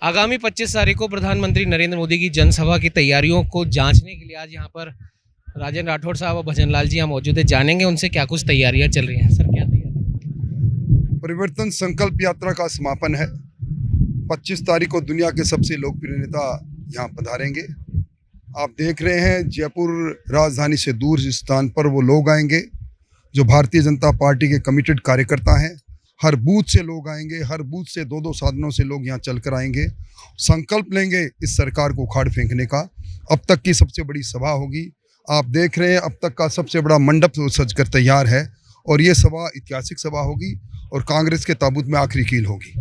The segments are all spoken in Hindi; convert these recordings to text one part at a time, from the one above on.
आगामी 25 तारीख को प्रधानमंत्री नरेंद्र मोदी की जनसभा की तैयारियों को जांचने के लिए आज यहाँ पर राजेंद्र राठौड़ साहब और भजन लाल जी यहाँ मौजूद है। जानेंगे उनसे क्या कुछ तैयारियां चल रही हैं। सर, क्या तैयारी? परिवर्तन संकल्प यात्रा का समापन है। 25 तारीख को दुनिया के सबसे लोकप्रिय नेता यहाँ पधारेंगे। आप देख रहे हैं जयपुर राजधानी से दूर इस स्थान पर वो लोग आएंगे जो भारतीय जनता पार्टी के कमिटेड कार्यकर्ता हैं। हर बूथ से लोग आएंगे, हर बूथ से दो साधनों से लोग यहाँ चल कर आएंगे। संकल्प लेंगे इस सरकार को उखाड़ फेंकने का। अब तक की सबसे बड़ी सभा होगी। आप देख रहे हैं अब तक का सबसे बड़ा मंडप सजकर तैयार है और ये सभा ऐतिहासिक सभा होगी और कांग्रेस के ताबूत में आखिरी कील होगी।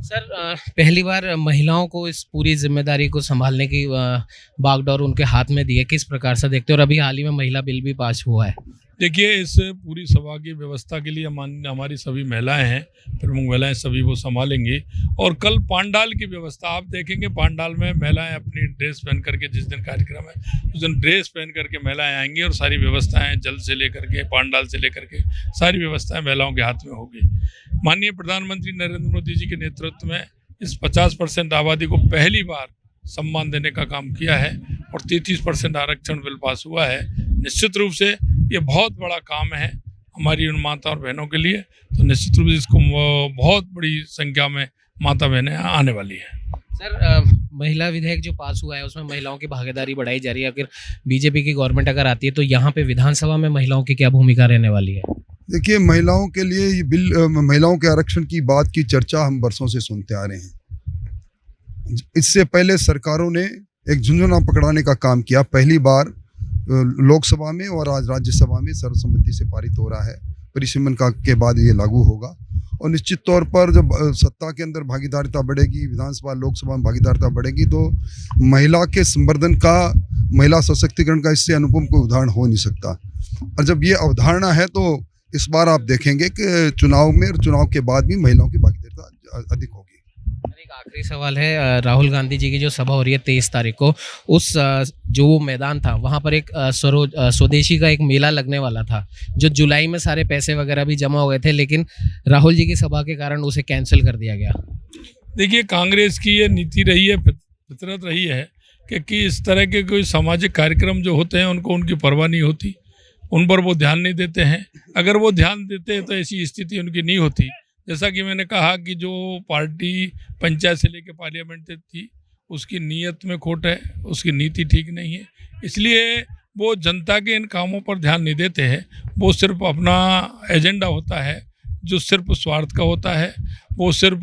सर, पहली बार महिलाओं को इस पूरी जिम्मेदारी को संभालने की बागडोर उनके हाथ में दी है। किस प्रकार से देखते हो? और अभी हाल ही में महिला बिल भी पास हुआ है। देखिए, इस पूरी सभा की व्यवस्था के लिए हमारी सभी महिलाएं हैं, प्रमुख महिलाएं सभी वो संभालेंगी। और कल पांडाल की व्यवस्था आप देखेंगे। पांडाल में महिलाएं अपनी ड्रेस पहन करके, जिस दिन कार्यक्रम है उस दिन ड्रेस पहन करके महिलाएं आएंगी और सारी व्यवस्थाएं जल से लेकर के पांडाल से लेकर के सारी व्यवस्थाएं महिलाओं के हाथ में होगी। माननीय प्रधानमंत्री नरेंद्र मोदी जी के नेतृत्व में इस 50% आबादी को पहली बार सम्मान देने का काम किया है और 33% आरक्षण बिल पास हुआ है। निश्चित रूप से ये बहुत बड़ा काम है हमारी उन माता और बहनों के लिए। तो निश्चित रूप से इसको बहुत बड़ी संख्या में माता बहनें आने वाली हैं। सर, महिला विधेयक जो पास हुआ है उसमें महिलाओं की भागीदारी बढ़ाई जा रही है। अगर बीजेपी की गवर्नमेंट अगर आती है तो यहाँ पे विधानसभा में महिलाओं की क्या भूमिका रहने वाली है? देखिए, महिलाओं के लिए ये बिल, महिलाओं के आरक्षण की बात की चर्चा हम बरसों से सुनते आ रहे हैं। इससे पहले सरकारों ने एक झुंझुना पकड़ाने का काम किया। पहली बार लोकसभा में और आज राज्यसभा में सर्वसम्मति से पारित हो रहा है। परिसीमन का के बाद ये लागू होगा और निश्चित तौर पर जब सत्ता के अंदर भागीदारिता बढ़ेगी, विधानसभा लोकसभा में भागीदारिता बढ़ेगी तो महिला के संवर्धन का, महिला सशक्तिकरण का इससे अनुपम कोई उदाहरण हो नहीं सकता। और जब ये अवधारणा है तो इस बार आप देखेंगे कि चुनाव में और चुनाव के बाद भी महिलाओं की भागीदारिता अधिक होगी। एक आखिरी सवाल है, राहुल गांधी जी की जो सभा हो रही है 23 तारीख को, उस जो मैदान था वहां पर एक स्वदेशी का एक मेला लगने वाला था जो जुलाई में सारे पैसे वगैरह भी जमा हो गए थे, लेकिन राहुल जी की सभा के कारण उसे कैंसिल कर दिया गया। देखिए, कांग्रेस की ये नीति रही है, फितरत रही है कि इस तरह के कोई सामाजिक कार्यक्रम जो होते हैं उनको उनकी परवाह नहीं होती, उन पर वो ध्यान नहीं देते हैं। अगर वो ध्यान देते हैं तो ऐसी स्थिति उनकी नहीं होती। जैसा कि मैंने कहा कि जो पार्टी पंचायत से लेकर पार्लियामेंट तक थी उसकी नीयत में खोट है, उसकी नीति ठीक नहीं है, इसलिए वो जनता के इन कामों पर ध्यान नहीं देते हैं। वो सिर्फ अपना एजेंडा होता है जो सिर्फ स्वार्थ का होता है, वो सिर्फ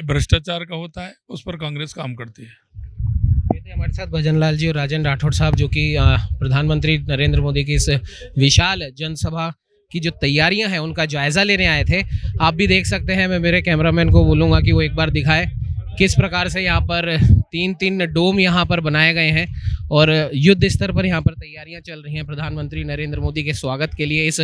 भ्रष्टाचार का होता है, उस पर कांग्रेस काम करती है। हमारे साथ भजन लाल जी और राजेंद्र राठौड़ साहब जो कि प्रधानमंत्री नरेंद्र मोदी की इस विशाल जनसभा की जो तैयारियां हैं उनका जायजा लेने आए थे। आप भी देख सकते हैं, मैं मेरे कैमरामैन को बोलूँगा कि वो एक बार दिखाए किस प्रकार से यहाँ पर तीन डोम यहाँ पर बनाए गए हैं और युद्ध स्तर पर यहाँ पर तैयारियां चल रही हैं प्रधानमंत्री नरेंद्र मोदी के स्वागत के लिए, इस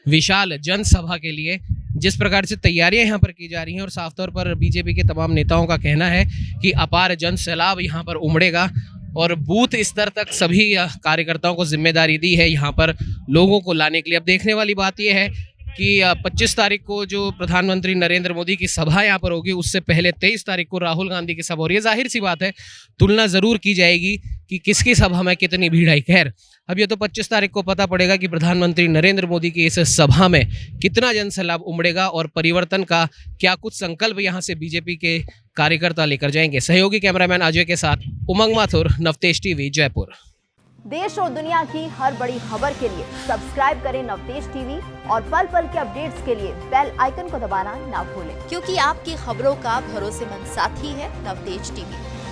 विशाल जनसभा के लिए जिस प्रकार से तैयारियां यहाँ पर की जा रही हैं। और साफ तौर पर बीजेपी के तमाम नेताओं का कहना है कि अपार जन सैलाब यहाँ पर उमड़ेगा और बूथ स्तर तक सभी कार्यकर्ताओं को जिम्मेदारी दी है यहाँ पर लोगों को लाने के लिए। अब देखने वाली बात यह है कि 25 तारीख को जो प्रधानमंत्री नरेंद्र मोदी की सभा यहाँ पर होगी उससे पहले 23 तारीख को राहुल गांधी की सभा हो रही है। जाहिर सी बात है, तुलना ज़रूर की जाएगी कि किसकी सभा में कितनी भीड़ आई। खैर, अब ये तो 25 तारीख को पता पड़ेगा कि प्रधानमंत्री नरेंद्र मोदी की इस सभा में कितना जनसैलाब उमड़ेगा और परिवर्तन का क्या कुछ संकल्प यहाँ से बीजेपी के कार्यकर्ता लेकर जाएंगे। सहयोगी कैमरामैन अजय के साथ उमंग माथुर, नवतेज टीवी, जयपुर। देश और दुनिया की हर बड़ी खबर के लिए सब्सक्राइब करें नवतेज टीवी और पल पल के अपडेट्स के लिए बेल आइकन को दबाना ना भूलें, क्योंकि आपकी खबरों का भरोसेमंद साथी है नवतेज टीवी।